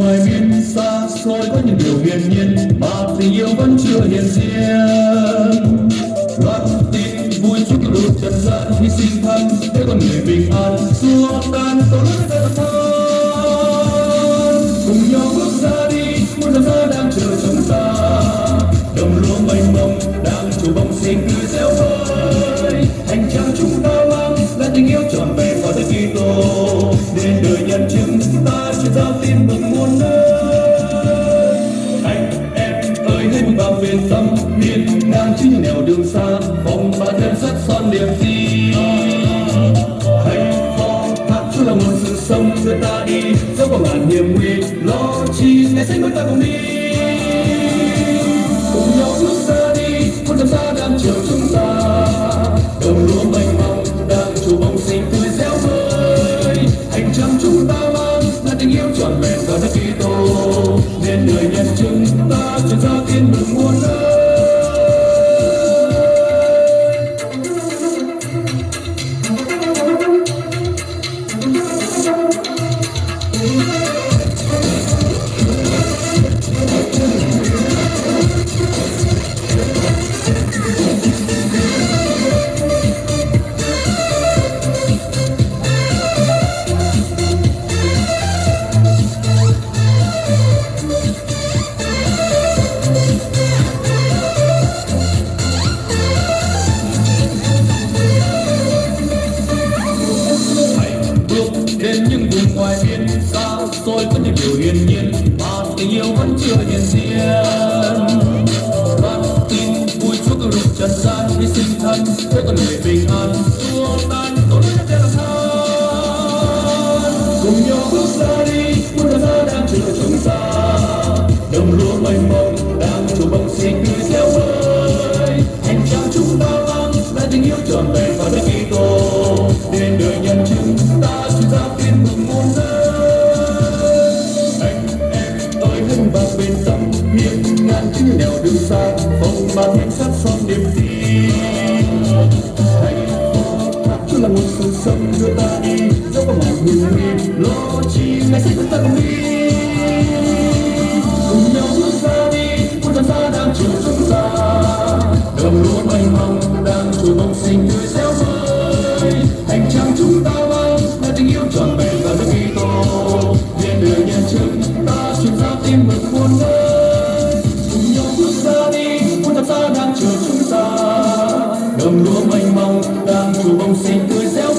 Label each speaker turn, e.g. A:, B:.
A: ngoài biên xa xôi có những điều hiển nhiên mà tình yêu vẫn chưa hiện diện. Loạt tin vui chúc đủ trần gian hy sinh thân để con người bình an xua tan tội lỗi ta thân. Cùng nhau bước ra đi, muôn dặm xa đang chờ chúng ta. Đồng lúa mênh mông đang trổ bông xinh tươi réo vơi. Hành trang chúng ta mang là tình yêu trọn vẹn vào đời Kitô. Nên đời nhân chứng ta truyền giao tin mừng muôn nơi. Anh em ơi hãy vững vàng về tâm, miền ngang chứ những nẻo đường xa, vòng ba thêm sắt son niềm tin. Hãy to hát Chúa là nguồn sự sống đưa ta đi, dẫu có ngàn hiểm nguy lo chi ngày sẽ bước ta cùng đi. Cùng nhau bước ra đi, muôn dặm xa đang chờ chúng ta. Đồng lúa mênh mông đang trổ bông xinh tươi réo vơi. Hành trang chúng ta mang là tình yêu trọn vẹn vào đất Kitô. Nên đời nhân chứng ta truyền giao tin mừng muôn nơi. Đến những vùng ngoài biên xa xôi có những điều hiển nhiên mà tình yêu vẫn chưa hiện diện. Loan tin vui Chúa cứu rực trần gian hy sinh thân để con người bình an xua tan tội lỗi ta làm than. Cùng nhau bước ra đi, muôn dặm xa đang chờ chúng ta. Đồng lúa mênh mông đang trổ bông xinh tươi réo vơi. Hành trang chúng ta mang là tình yêu trọn vẹn vào đất Kitô. Nên đời nhân chứng ta truyền giao tin mừng muôn nơi. Anh em ơi hãy vững vàng bên tâm, hiên ngang chứ nẻo đường xa, vòng ba thêm sắt son niềm tin. Hãy hát Chúa là nguồn sự sống đưa ta đi, dẫu có ngàn hiểm nguy lo chi ngày sẽ bước ta cùng đi. Cùng nhau bước ra đi, muôn dặm xa đang chờ chúng ta. Đồng lúa mênh mông đang trổ bông xinh tươi réo vơi. Hành trang chúng ta mang là tình yêu trọn vẹn vào đất Kitô. Nên đời nhân chứng ta truyền giao tin mừng muôn nơi. Cùng nhau bước ra đi, muôn dặm xa đang chờ chúng ta. Đồng lúa mênh mông đang trổ bông xinh tươi réo